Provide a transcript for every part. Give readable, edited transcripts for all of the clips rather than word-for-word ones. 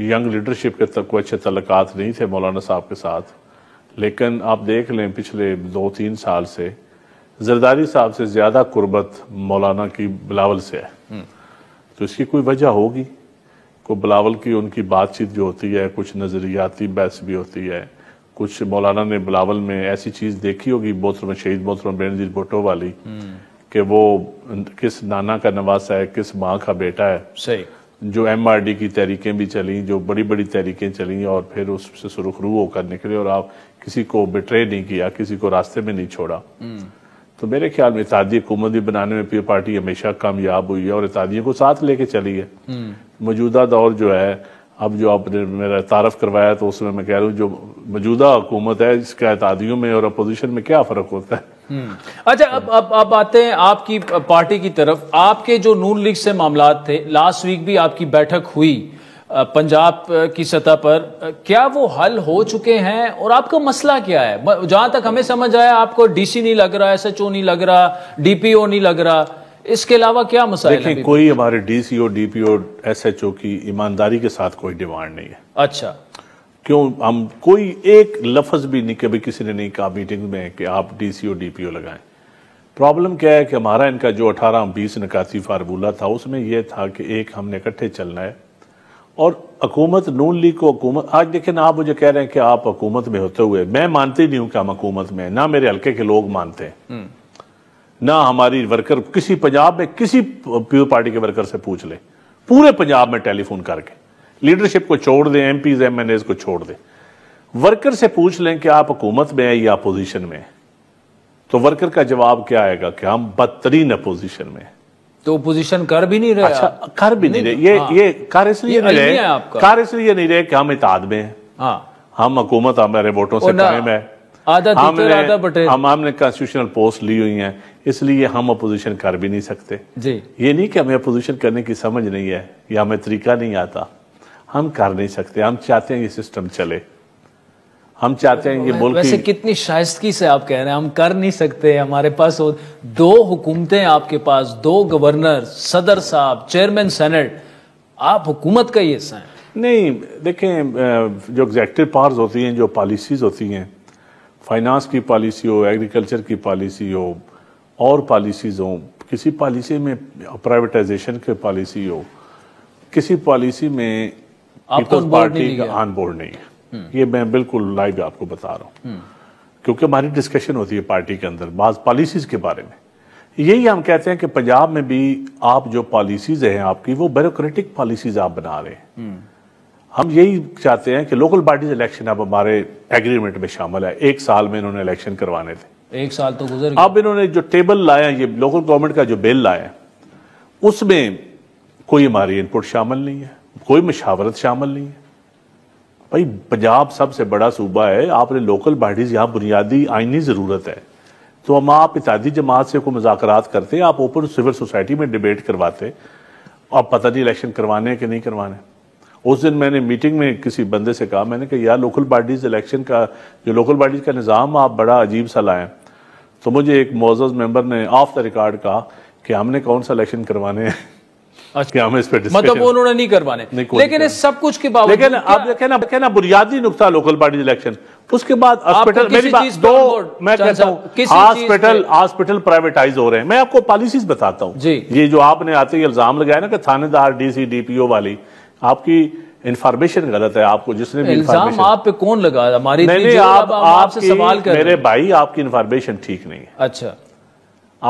Young leadership کے تک کوئی اچھے تعلقات نہیں تھے مولانا صاحب کے ساتھ، لیکن آپ دیکھ لیں پچھلے 2-3 سال سے زرداری صاحب سے زیادہ قربت مولانا کی بلاول سے ہے. تو اس کی کوئی وجہ ہوگی. کو بلاول کی ان کی بات چیت جو ہوتی ہے، کچھ نظریاتی بحث بھی ہوتی ہے، کچھ مولانا نے بلاول میں ایسی چیز دیکھی ہوگی محترم شہید محترم بینظیر بھٹو والی کہ وہ کس نانا کا نواسا ہے، کس ماں کا بیٹا ہے. صحیح. جو ایم آر ڈی کی تحریکیں بھی چلیں، جو بڑی بڑی تحریکیں چلیں، اور پھر اس سے سرخرو ہو کر نکلے اور آپ کسی کو بٹرے نہیں کیا، کسی کو راستے میں نہیں چھوڑا. تو میرے خیال میں اتحادی حکومت بھی بنانے میں پیپل پارٹی ہمیشہ کامیاب ہوئی ہے اور اتحادیوں کو ساتھ لے کے چلی ہے. موجودہ دور جو ہے، اب جو آپ نے میرا تعارف کروایا تو اس میں کہہ رہا ہوں جو موجودہ حکومت ہے اس کا اتحادیوں میں اور اپوزیشن میں کیا فرق ہوتا ہے. اچھا اب آتے ہیں آپ کی پارٹی کی طرف. آپ کے جو نون لیگ سے معاملات تھے، لاسٹ ویک بھی آپ کی بیٹھک ہوئی پنجاب کی سطح پر، کیا وہ حل ہو چکے ہیں اور آپ کا مسئلہ کیا ہے؟ جہاں تک ہمیں سمجھ آیا آپ کو ڈی سی نہیں لگ رہا، ایس ایچ او نہیں لگ رہا، ڈی پی او نہیں لگ رہا، اس کے علاوہ کیا مسائل ہیں؟ دیکھیں کوئی ہمارے D C O D P O S H O کی ایمانداری کے ساتھ کوئی ڈیمانڈ نہیں ہے. اچھا. کیوں ہم کوئی ایک لفظ بھی نہیں کبھی کسی نے نہیں کہا میٹنگ میں کہ آپ D C O D P او لگائیں. پرابلم کیا ہے کہ ہمارا ان کا جو 18-20 نکاتی فارمولہ تھا اس میں یہ تھا کہ ایک ہم نے اکٹھے چلنا ہے اور حکومت نون لیگ کو حکومت. آج دیکھیں آپ مجھے کہہ رہے ہیں کہ آپ حکومت میں ہوتے ہوئے، میں مانتے نہیں ہوں کہ ہم حکومت میں ہیں، نہ میرے حلقے کے لوگ مانتے ہیں، نہ ہماری ورکر. کسی پنجاب میں کسی پیپل پارٹی کے ورکر سے پوچھ لیں، پورے پنجاب میں ٹیلی فون کر کے، لیڈرشپ کو چھوڑ دیں، MPs MNAs کو چھوڑ دیں، ورکر سے پوچھ لیں کہ آپ حکومت میں ہیں یا اپوزیشن میں ہیں، تو ورکر کا جواب کیا آئے گا کہ ہم بدترین اپوزیشن میں ہیں. تو اپوزیشن کر بھی نہیں رہے. اچھا کر بھی نہیں رہے. یہ کر اس لیے نہیں رہے کہ ہم اتحاد میں ہیں، ہم حکومت ہمارے ووٹوں سے قائم ہے، ہم نے کانسٹیٹیوشنل پوسٹ لی ہوئی ہیں، اس لیے ہم اپوزیشن کر بھی نہیں سکتے. یہ نہیں کہ ہمیں اپوزیشن کرنے کی سمجھ نہیں ہے یا ہمیں طریقہ نہیں آتا، ہم کر نہیں سکتے. ہم چاہتے ہیں یہ سسٹم چلے، ہم چاہتے ہیں یہ ملک. ویسے کتنی شائستگی سے آپ کہہ رہے ہیں ہم کر نہیں سکتے. ہمارے پاس 2 حکومتیں، آپ کے پاس 2 گورنر، صدر صاحب، چیئرمین سینٹ، آپ حکومت کا ہی حصہ ہیں. نہیں دیکھیں، جو ایگزیکٹو پاورز ہوتی ہیں، جو پالیسیز ہوتی ہیں، فائنانس کی پالیسی ہو، ایگریکلچر کی پالیسی ہو، اور پالیسیز ہوں، کسی پالیسی میں پرائیویٹائزیشن کی پالیسی ہو، کسی پالیسی میں پیپلز پارٹی کا آن بورڈ نہیں ہے. یہ میں بالکل لائیو آپ کو بتا رہا ہوں کیونکہ ہماری ڈسکشن ہوتی ہے پارٹی کے اندر بعض پالیسیز کے بارے میں. یہی ہم کہتے ہیں کہ پنجاب میں بھی آپ جو پالیسیز ہیں آپ کی، وہ بیوروکریٹک پالیسیز آپ بنا رہے ہیں. ہم یہی چاہتے ہیں کہ لوکل باڈیز الیکشن اب ہمارے ایگریمنٹ میں شامل ہے. 1 سال میں انہوں نے الیکشن کروانے تھے. 1 سال تو گزر گیا. اب انہوں نے جو ٹیبل لایا، یہ لوکل گورنمنٹ کا جو بل لایا، اس میں کوئی ہماری انپٹ شامل نہیں ہے، کوئی مشاورت شامل نہیں ہے. بھائی پنجاب سب سے بڑا صوبہ ہے، آپ نے لوکل باڈیز، یہاں بنیادی آئینی ضرورت ہے. تو ہم آپ اتحادی جماعت سے کوئی مذاکرات کرتے، آپ اوپن سول سوسائٹی میں ڈیبیٹ کرواتے، آپ پتہ نہیں الیکشن کروانے کہ نہیں کروانے. اس دن میں نے میٹنگ میں کسی بندے سے کہا، میں نے کہا یار لوکل باڈیز الیکشن کا جو لوکل باڈیز کا نظام آپ بڑا عجیب سا لائیں. تو مجھے ایک معزز ممبر نے آف دا ریکارڈ کہا کہ ہم نے کون سا الیکشن کروانے ہیں، مطلب انہوں نے نہیں کروانے. لیکن اس سب کچھ کے باوجود لیکن اب کہنا بنیادی نقطہ لوکل باڈیز الیکشن، اس کے بعد ہاسپٹل، میری بات میں کہتا ہوں ہاسپٹل پرائیویٹائز ہو رہے ہیں. میں آپ کو پالیسیز بتاتا ہوں. یہ جو آپ نے آتے ہی الزام لگایا نا کہ تھانے دار، ڈی سی، ڈی پی او والی، آپ کی انفارمیشن غلط ہے. آپ کو جس نے بھی الزام آپ پہ کون لگا؟ ہماری آپ سے سوال کر میرے بھائی، آپ کی انفارمیشن ٹھیک نہیں ہے. اچھا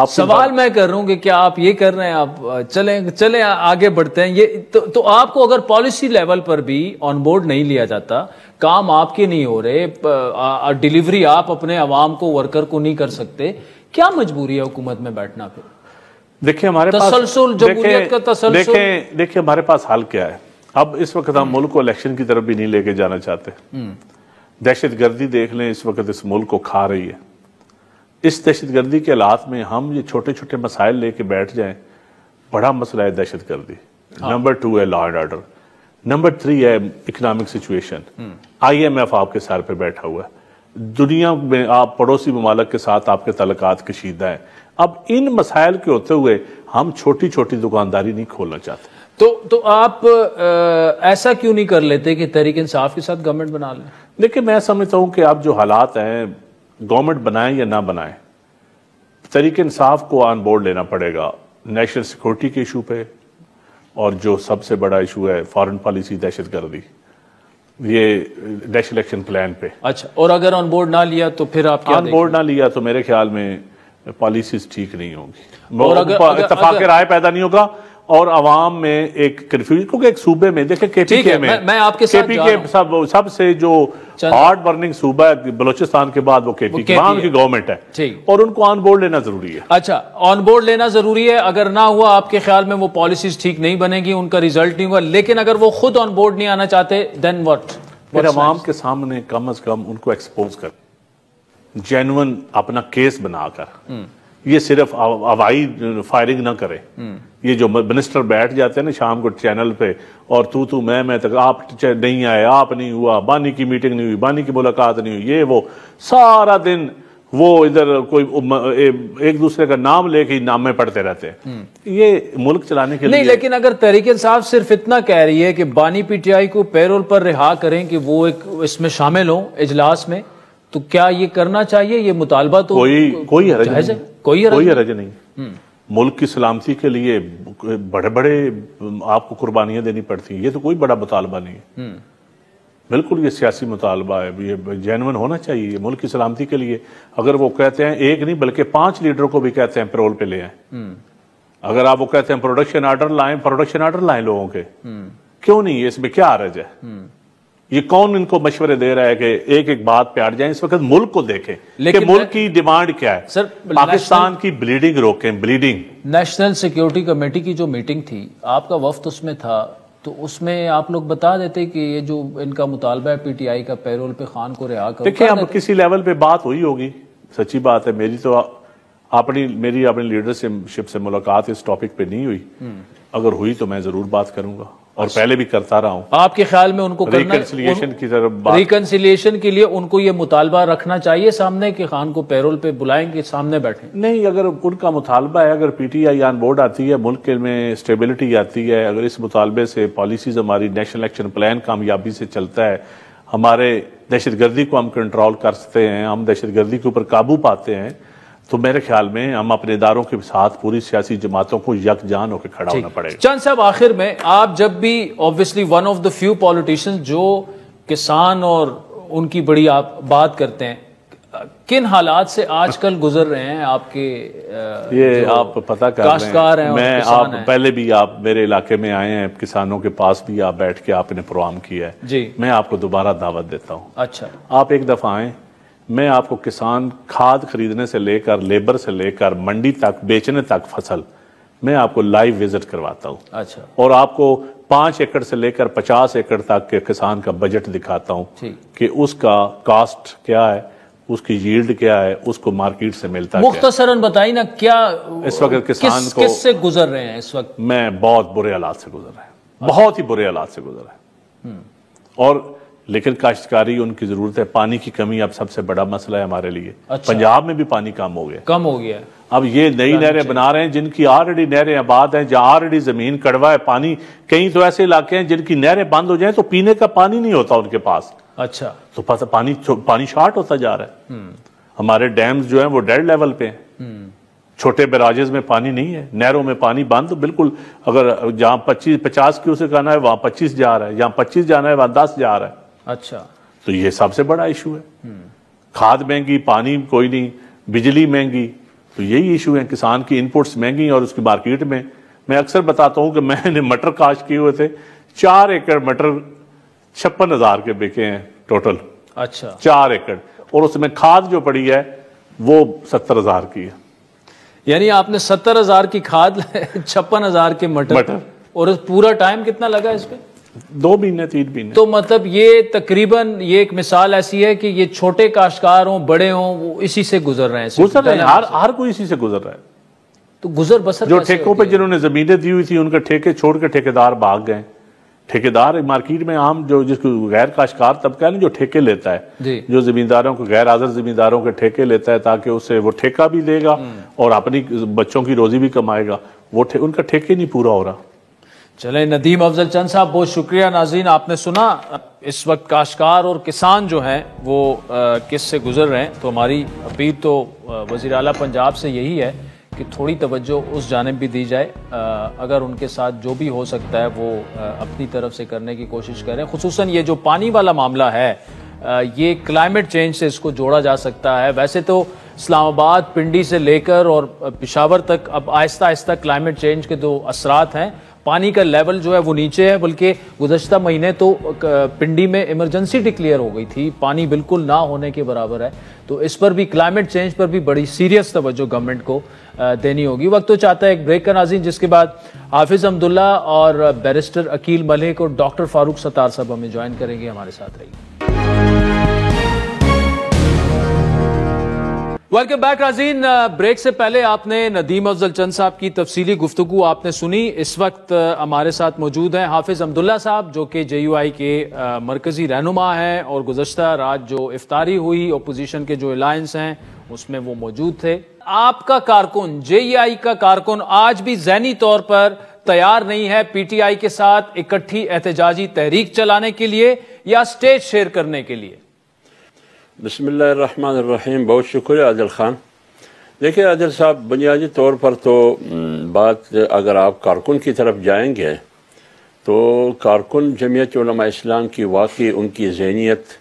سوال میں کر رہا ہوں کہ کیا آپ یہ کر رہے ہیں؟ آپ چلیں آگے بڑھتے ہیں. یہ تو آپ کو اگر پالیسی لیول پر بھی آن بورڈ نہیں لیا جاتا، کام آپ کے نہیں ہو رہے، ڈیلیوری آپ اپنے عوام کو، ورکر کو نہیں کر سکتے، کیا مجبوری ہے حکومت میں بیٹھنا؟ پھر دیکھیں ہمارے پاس تسلسل، جمہوریت کا تسلسل. دیکھیں ہمارے پاس حل کیا ہے. اب اس وقت ہم ملک کو الیکشن کی طرف بھی نہیں لے کے جانا چاہتے. دہشت گردی دیکھ لیں، اس وقت اس ملک کو کھا رہی ہے. اس دہشت گردی کے حالات میں ہم یہ چھوٹے چھوٹے مسائل لے کے بیٹھ جائیں. بڑا مسئلہ ہے دہشت گردی. نمبر 2 ہے لا اینڈ آرڈر. نمبر 3 ہے economic situation. I M F آپ کے سر پہ بیٹھا ہوا ہے. دنیا میں آپ پڑوسی ممالک کے ساتھ آپ کے تعلقات کشیدہ ہیں. اب ان مسائل کے ہوتے ہوئے ہم چھوٹی چھوٹی دکانداری نہیں کھولنا چاہتے. تو آپ ایسا کیوں نہیں کر لیتے کہ تحریک انصاف کے ساتھ گورنمنٹ بنا لیں؟ دیکھیں میں سمجھتا ہوں کہ اب جو حالات ہیں گورنمنٹ بنائیں یا نہ بنائیں، تحریک انصاف کو آن بورڈ لینا پڑے گا نیشنل سیکورٹی کے ایشو پہ، اور جو سب سے بڑا ایشو ہے فارن پالیسی، دہشت گردی، یہ نیشنل ایکشن پلان پہ۔ اچھا، اور اگر آن بورڈ نہ لیا تو پھر آپ کیا آن بورڈ نہ لیا تو میرے خیال میں پالیسیز ٹھیک نہیں ہوں گی، اور اتفاق رائے پیدا نہیں ہوگا، اور عوام میں ایک کنفیوژن، کیونکہ ایک صوبے میں دیکھیں کے پی کے میں آپ کے ساتھ سب سے جو ہارڈ برننگ صوبہ ہے بلوچستان کے بعد وہ کے پی وہاں کی گورنمنٹ ہے، اور ان کو آن بورڈ لینا ضروری ہے۔ اچھا، آن بورڈ لینا ضروری ہے، اگر نہ ہوا آپ کے خیال میں وہ پالیسیز ٹھیک نہیں بنے گی، ان کا ریزلٹ نہیں ہوگا، لیکن اگر وہ خود آن بورڈ نہیں آنا چاہتے دین واٹ؟ پھر عوام کے سامنے کم از کم ان کو ایکسپوز کر، جینون اپنا کیس بنا کر، یہ صرف ہوائی فائرنگ نہ کرے۔ یہ جو منسٹر بیٹھ جاتے ہیں نا شام کو چینل پہ اور تو میں تک، آپ نہیں آئے، آپ نہیں ہوا، بانی کی میٹنگ نہیں ہوئی، بانی کی ملاقات نہیں ہوئی، یہ وہ سارا دن وہ ادھر کوئی ایک دوسرے کا نام لے کے نامے پڑھتے رہتے ہیں، یہ ملک چلانے کے لیے نہیں۔ لیکن اگر تحریک انصاف صرف اتنا کہہ رہی ہے کہ بانی پی ٹی آئی کو پیرول پر رہا کریں کہ وہ ایک اس میں شامل ہوں اجلاس میں، تو کیا یہ کرنا چاہیے؟ یہ مطالبہ تو کوئی حرج نہیں۔ ملک کی سلامتی کے لیے بڑے آپ کو قربانیاں دینی پڑتی ہیں، یہ تو کوئی بڑا مطالبہ نہیں ہے، بالکل یہ سیاسی مطالبہ ہے، یہ جینون ہونا چاہیے یہ ملک کی سلامتی کے لیے۔ اگر وہ کہتے ہیں ایک نہیں بلکہ 5 لیڈروں کو بھی کہتے ہیں پیرول پہ لے آئیں، اگر آپ وہ کہتے ہیں پروڈکشن آرڈر لائیں لوگوں کے، کیوں نہیں؟ اس میں کیا حرج ہے؟ یہ کون ان کو مشورے دے رہا ہے کہ ایک ایک بات پہ اڑ جائیں؟ اس وقت ملک کو دیکھیں کہ ملک کی ڈیمانڈ کیا ہے۔ سر، پاکستان کی بلیڈنگ روکیں، بلیڈنگ۔ نیشنل سیکیورٹی کمیٹی کی جو میٹنگ تھی، آپ کا وفد اس میں تھا، تو اس میں آپ لوگ بتا دیتے کہ یہ جو ان کا مطالبہ ہے پی ٹی آئی کا پیرول پہ خان کو رہا کرو۔ دیکھیں اب کسی لیول پہ بات ہوئی ہوگی، سچی بات ہے، میری اپنی لیڈرشپ سے ملاقات اس ٹاپک پہ نہیں ہوئی، اگر ہوئی تو میں ضرور بات کروں گا، اور پہلے بھی کرتا رہا ہوں۔ آپ کے خیال میں ان کو ریکنسیلیشن کی طرف ریکنسیلیشن کے لیے ان کو یہ مطالبہ رکھنا چاہیے سامنے کہ خان کو پیرول پہ بلائیں کہ سامنے بیٹھیں؟ نہیں، اگر ان کا مطالبہ ہے، اگر P T I on board آتی ہے، ملک میں اسٹیبلٹی آتی ہے، اگر اس مطالبے سے پالیسیز ہماری نیشنل ایکشن پلان کامیابی سے چلتا ہے، ہمارے دہشت گردی کو ہم کنٹرول کر سکتے ہیں، ہم دہشت گردی کے اوپر قابو پاتے ہیں، تو میرے خیال میں ہم اپنے اداروں کے ساتھ پوری سیاسی جماعتوں کو یکجان ہو کے کھڑا ہونا پڑے گا۔ چند صاحب، آخر میں آپ جب بھی obviously one of the few politicians جو کسان اور ان کی بڑی آپ بات کرتے ہیں، کن حالات سے آج کل گزر رہے ہیں آپ کے یہ آپ پتہ کر کاشتکار ہیں؟ میں آپ پہلے بھی آپ میرے علاقے میں آئے ہیں، کسانوں کے پاس بھی آپ بیٹھ کے آپ نے پروگرام کیا ہے جی، میں آپ کو دوبارہ دعوت دیتا ہوں۔ اچھا، آپ ایک دفعہ آئیں، میں آپ کو کسان کھاد خریدنے سے لے کر لیبر سے لے کر منڈی تک بیچنے تک فصل میں آپ کو لائیو وزٹ کرواتا ہوں۔ اچھا، اور آپ کو 5 ایکڑ سے لے کر 50 ایکڑ تک کے کسان کا بجٹ دکھاتا ہوں کہ اس کا کاسٹ کیا ہے، اس کی ییلڈ کیا ہے، اس کو مارکیٹ سے ملتا ہے۔ مختصراً بتائیں نا کیا اس وقت کسان کو کس سے گزر رہے ہیں اس وقت؟ میں بہت برے حالات سے گزر رہا ہے، بہت ہی برے حالات سے گزر رہا ہے، اور لیکن کاشتکاری ان کی ضرورت ہے۔ پانی کی کمی اب سب سے بڑا مسئلہ ہے ہمارے لیے۔ پنجاب میں بھی پانی کم ہو گیا، اب یہ نئی نہریں بنا رہے ہیں جن کی آلریڈی نہریں آباد ہیں، جہاں آلریڈی زمین کڑوا ہے، پانی کہیں تو ایسے علاقے ہیں جن کی نہریں بند ہو جائیں تو پینے کا پانی نہیں ہوتا ان کے پاس۔ اچھا، تو پانی شارٹ ہوتا جا رہا ہے۔ ہمارے ڈیمز جو ہیں وہ ڈیڈ لیول پہ ہیں، چھوٹے بیراجز میں پانی نہیں ہے، نہروں میں پانی بند، بالکل اگر جہاں 50 کیوسک آنا ہے وہاں 25 جا رہا ہے، جہاں 25 جانا ہے وہاں 10 جا رہا ہے۔ اچھا، تو یہ سب سے بڑا ایشو ہے۔ کھاد مہنگی، پانی کوئی نہیں، بجلی مہنگی، تو یہی ایشو ہے۔ کسان کی انپوٹس مہنگی اور اس کی مارکیٹ میں اکثر بتاتا ہوں کہ میں نے مٹر کاشت کیے ہوئے تھے، 4 ایکڑ مٹر 56,000 کے بکے ہیں ٹوٹل۔ اچھا، 4 ایکڑ، اور اس میں کھاد جو پڑی ہے وہ 70,000 کی ہے۔ یعنی آپ نے 70,000 کی کھاد 56,000 کے مٹر، اور پورا ٹائم کتنا لگا اس پہ؟ 2 مہینے 3 مہینے۔ تو مطلب یہ تقریباً یہ ایک مثال ایسی ہے کہ یہ چھوٹے کاشتکار ہوں بڑے ہوں وہ اسی سے گزر رہے ہیں، ہر کوئی اسی سے گزر رہا ہے۔ تو گزر بسر جو ٹھیکوں پہ جنہوں نے زمینیں دی ہوئی تھی ان کا ٹھیکے چھوڑ کے ٹھیکیدار بھاگ گئے۔ ٹھیکیدار مارکیٹ میں عام جو جس کو غیر کاشتکار طبقہ ہے نا، جو ٹھیکے لیتا ہے، جو زمینداروں کو غیر حاضر زمینداروں کے ٹھیکے لیتا ہے تاکہ اسے وہ ٹھیکہ بھی دے گا اور اپنی بچوں کی روزی بھی کمائے گا، وہ ان کا ٹھیکے نہیں پورا ہو رہا۔ چلیں ندیم افضل چند صاحب بہت شکریہ. ناظرین آپ نے سنا اس وقت کاشتکار اور کسان جو ہیں وہ کس سے گزر رہے ہیں. تو ہماری اپیل تو وزیر اعلیٰ پنجاب سے یہی ہے کہ تھوڑی توجہ اس جانب بھی دی جائے, اگر ان کے ساتھ جو بھی ہو سکتا ہے وہ اپنی طرف سے کرنے کی کوشش کریں. خصوصاً یہ جو پانی والا معاملہ ہے یہ کلائمیٹ چینج سے اس کو جوڑا جا سکتا ہے. ویسے تو اسلام آباد پنڈی سے لے کر اور پشاور تک اب آہستہ آہستہ کلائمیٹ چینج کے جو اثرات ہیں, پانی کا لیول جو ہے وہ نیچے ہے, بلکہ گزشتہ مہینے تو پنڈی میں ایمرجنسی ڈکلیئر ہو گئی تھی, پانی بالکل نہ ہونے کے برابر ہے. تو اس پر بھی کلائمیٹ چینج پر بھی بڑی سیریس توجہ گورنمنٹ کو دینی ہوگی. وقت تو چاہتا ہے ایک بریک کا ناظرین, جس کے بعد حافظ حمداللہ اور بیرسٹر عقیل ملک اور ڈاکٹر فاروق ستار صاحب ہمیں جوائن کریں گے. ہمارے ساتھ رہیے. ویلکم بیک ناظرین. بریک سے پہلے آپ نے ندیم افضل چند صاحب کی تفصیلی گفتگو آپ نے سنی. اس وقت ہمارے ساتھ موجود ہیں حافظ حمداللہ صاحب جو کہ JUI کے مرکزی رہنما ہیں, اور گزشتہ رات جو افطاری ہوئی اپوزیشن کے جو الائنس ہیں اس میں وہ موجود تھے. آپ کا کارکن, JUI کا کارکن آج بھی ذہنی طور پر تیار نہیں ہے PTI کے ساتھ اکٹھی احتجاجی تحریک چلانے کے لیے یا سٹیج شیئر کرنے کے لیے؟ بسم اللہ الرحمن الرحیم. بہت شکریہ عادل خان. دیکھیں عادل صاحب, بنیادی طور پر تو بات اگر آپ کارکن کی طرف جائیں گے تو کارکن جمعیت علماء اسلام کی واقعی ان کی ذہنیت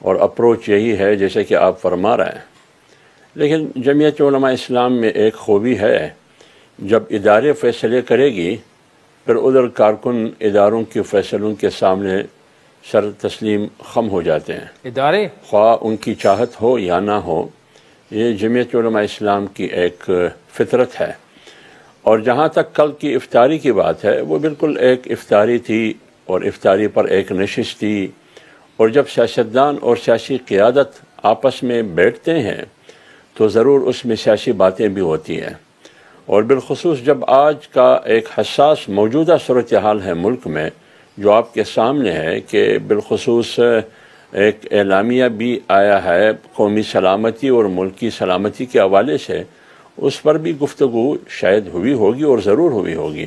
اور اپروچ یہی ہے جیسے کہ آپ فرما رہے ہیں. لیکن جمعیت علماء اسلام میں ایک خوبی ہے, جب ادارے فیصلے کرے گی پھر ادھر کارکن اداروں کے فیصلوں کے سامنے سر تسلیم خم ہو جاتے ہیں. ادارے خواہ ان کی چاہت ہو یا نہ ہو, یہ جمعیت علماء اسلام کی ایک فطرت ہے. اور جہاں تک کل کی افطاری کی بات ہے, وہ بالکل ایک افطاری تھی اور افطاری پر ایک نشست تھی. اور جب سیاستدان اور سیاسی قیادت آپس میں بیٹھتے ہیں تو ضرور اس میں سیاسی باتیں بھی ہوتی ہیں. اور بالخصوص جب آج کا ایک حساس موجودہ صورتحال ہے ملک میں جو آپ کے سامنے ہے, کہ بالخصوص ایک اعلامیہ بھی آیا ہے قومی سلامتی اور ملکی سلامتی کے حوالے سے, اس پر بھی گفتگو شاید ہوئی ہوگی اور ضرور ہوئی ہوگی.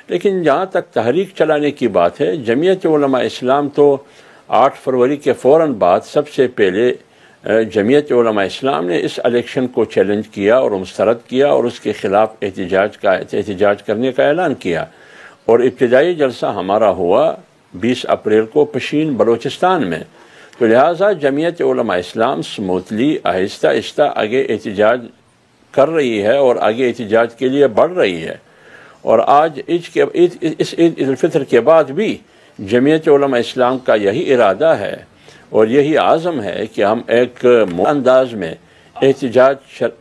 لیکن جہاں تک تحریک چلانے کی بات ہے, جمعیت علماء اسلام تو 8 فروری کے فوراً بعد سب سے پہلے جمعیت علماء اسلام نے اس الیکشن کو چیلنج کیا اور مسترد کیا اور اس کے خلاف احتجاج کرنے کا اعلان کیا. اور ابتدائی جلسہ ہمارا ہوا 20 اپریل کو پشین بلوچستان میں. تو لہٰذا جمعیت علماء اسلام سموتھلی آہستہ آہستہ آگے احتجاج کر رہی ہے اور آگے احتجاج کے لیے بڑھ رہی ہے. اور آج اس عید الفطر کے بعد بھی جمعیت علماء اسلام کا یہی ارادہ ہے اور یہی عزم ہے کہ ہم ایک انداز میں احتجاج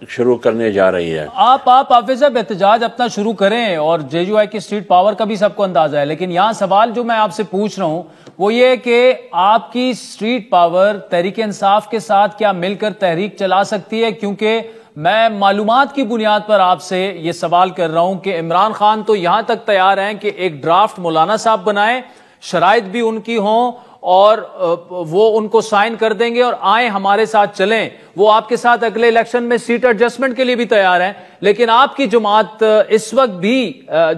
شروع کرنے جا رہی ہے. آپ حافظ صاحب احتجاج اپنا شروع کریں, اور JUI کی اسٹریٹ پاور کا بھی سب کو اندازہ ہے. لیکن یہاں سوال جو میں آپ سے پوچھ رہا ہوں وہ یہ کہ آپ کی اسٹریٹ پاور تحریک انصاف کے ساتھ کیا مل کر تحریک چلا سکتی ہے؟ کیونکہ میں معلومات کی بنیاد پر آپ سے یہ سوال کر رہا ہوں کہ عمران خان تو یہاں تک تیار ہیں کہ ایک ڈرافٹ مولانا صاحب بنائیں, شرائط بھی ان کی ہوں اور وہ ان کو سائن کر دیں گے اور آئیں ہمارے ساتھ چلیں. وہ آپ کے ساتھ اگلے الیکشن میں سیٹ ایڈجسٹمنٹ کے لیے بھی تیار ہیں. لیکن آپ کی جماعت اس وقت بھی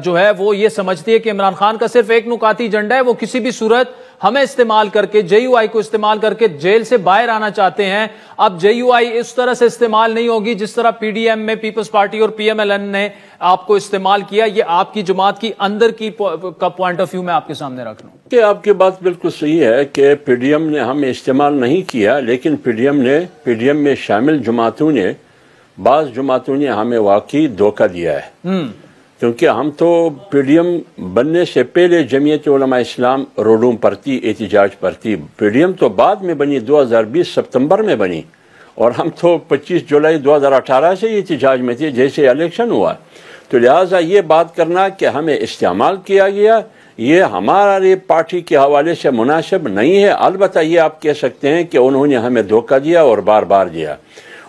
جو ہے وہ یہ سمجھتی ہے کہ عمران خان کا صرف ایک نکاتی ایجنڈا ہے, وہ کسی بھی صورت ہمیں استعمال کر کے JUI کو استعمال کر کے جیل سے باہر آنا چاہتے ہیں. اب JUI اس طرح سے استعمال نہیں ہوگی جس طرح PDM میں پیپلز پارٹی اور PMLN نے آپ کو استعمال کیا. یہ آپ کی جماعت کی اندر کی کا پوائنٹ آف ویو میں آپ کے سامنے رکھ لوں کہ آپ کی بات بالکل صحیح ہے کہ PDM نے ہمیں استعمال نہیں کیا, لیکن PDM میں شامل جماعتوں نے, بعض جماعتوں نے ہمیں واقعی دھوکہ دیا ہے. کیونکہ ہم تو PDM بننے سے پہلے جمعیت علماء اسلام روڈوں پر تھی, احتجاج پر تھی. PDM تو بعد میں بنی, 2020 ستمبر میں بنی, اور ہم تو 25 جولائی 2018 سے احتجاج میں تھے جیسے الیکشن ہوا. تو لہٰذا یہ بات کرنا کہ ہمیں استعمال کیا گیا یہ ہماری پارٹی کے حوالے سے مناسب نہیں ہے. البتہ یہ آپ کہہ سکتے ہیں کہ انہوں نے ہمیں دھوکہ دیا اور بار بار دیا.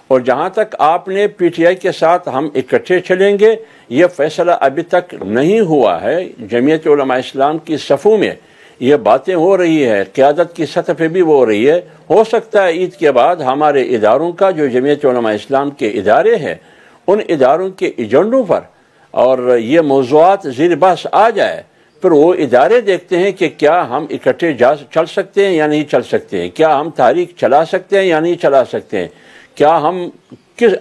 اور جہاں تک آپ نے PTI کے ساتھ ہم اکٹھے چلیں گے, یہ فیصلہ ابھی تک نہیں ہوا ہے. جمعیت علماء اسلام کی صفوں میں یہ باتیں ہو رہی ہے, قیادت کی سطح پہ بھی ہو رہی ہے. ہو سکتا ہے عید کے بعد ہمارے اداروں کا جو جمعیت علماء اسلام کے ادارے ہیں ان اداروں کے ایجنڈوں پر اور یہ موضوعات زیر بحث آ جائے, پھر وہ ادارے دیکھتے ہیں کہ کیا ہم اکٹھے چل سکتے ہیں یا نہیں چل سکتے ہیں، کیا ہم تحریک چلا سکتے ہیں یا نہیں چلا سکتے ہیں، کیا ہم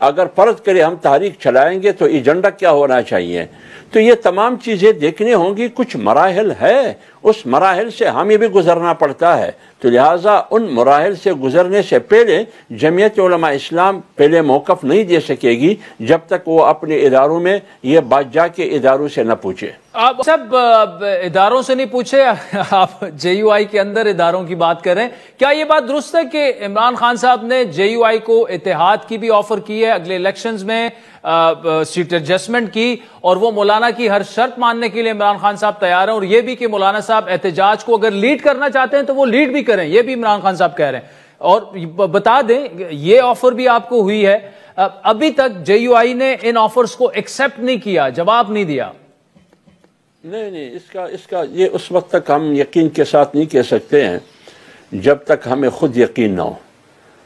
اگر فرض کرے ہم تحریک چلائیں گے تو ایجنڈا کیا ہونا چاہیے. تو یہ تمام چیزیں دیکھنے ہوں گی. کچھ مراحل ہے، اس مراحل سے ہمیں بھی گزرنا پڑتا ہے. تو لہٰذا ان مراحل سے گزرنے سے پہلے جمعیت علماء اسلام پہلے موقف نہیں دے سکے گی جب تک وہ اپنے اداروں میں یہ بات جا کے اداروں سے نہ پوچھے. آپ سب اداروں سے نہیں پوچھے، آپ جے یو آئی کے اندر اداروں کی بات کر رہے ہیں. کیا یہ بات درست ہے کہ عمران خان صاحب نے جے یو آئی کو اتحاد کی بھی آفر کی ہے، اگلے الیکشنز میں سیٹ ایڈجسٹمنٹ کی، اور وہ مولانا کی ہر شرط ماننے کے لیے عمران خان صاحب تیار ہیں، اور یہ بھی کہ مولانا صاحب احتجاج کو اگر لیڈ کرنا چاہتے ہیں تو وہ لیڈ بھی کریں، یہ بھی عمران خان صاحب کہہ رہے ہیں. اور بتا دیں یہ آفر بھی آپ کو ہوئی ہے. ابھی تک جے یو آئی نے ان آفرز کو ایکسپٹ نہیں کیا، جواب نہیں دیا. نہیں، اس کا یہ اس وقت تک ہم یقین کے ساتھ نہیں کہہ سکتے ہیں جب تک ہمیں خود یقین نہ ہو.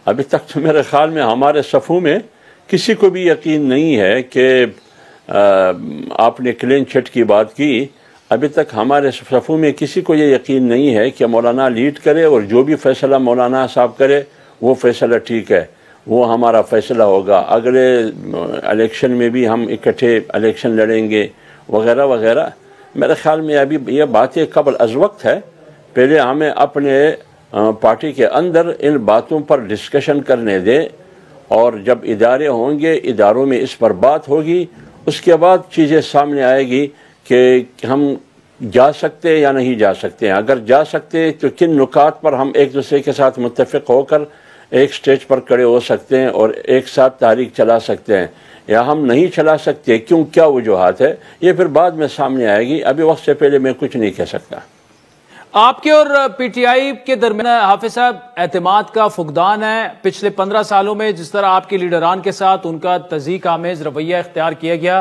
ابھی تک تو میرے خیال میں ہمارے صفوں میں کسی کو بھی یقین نہیں ہے کہ آپ نے کلین چٹ کی بات کی. ابھی تک ہمارے صفوں میں کسی کو یہ یقین نہیں ہے کہ مولانا لیڈ کرے اور جو بھی فیصلہ مولانا صاحب کرے وہ فیصلہ ٹھیک ہے، وہ ہمارا فیصلہ ہوگا، اگلے الیکشن میں بھی ہم اکٹھے الیکشن لڑیں گے وغیرہ وغیرہ. میرے خیال میں ابھی یہ باتیں قبل از وقت ہے. پہلے ہمیں اپنے پارٹی کے اندر ان باتوں پر ڈسکشن کرنے دیں، اور جب ادارے ہوں گے اداروں میں اس پر بات ہوگی، اس کے بعد چیزیں سامنے آئے گی کہ ہم جا سکتے یا نہیں جا سکتے ہیں. اگر جا سکتے تو کن نکات پر ہم ایک دوسرے کے ساتھ متفق ہو کر ایک سٹیج پر کھڑے ہو سکتے ہیں اور ایک ساتھ تحریک چلا سکتے ہیں، یا ہم نہیں چلا سکتے کیوں، کیا وجوہات ہے، یہ پھر بعد میں سامنے آئے گی. ابھی وقت سے پہلے میں کچھ نہیں کہہ سکتا. آپ کے اور پی ٹی آئی کے درمیان حافظ صاحب اعتماد کا فقدان ہے. پچھلے 15 سالوں میں جس طرح آپ کے لیڈران کے ساتھ ان کا تضحیک آمیز رویہ اختیار کیا گیا،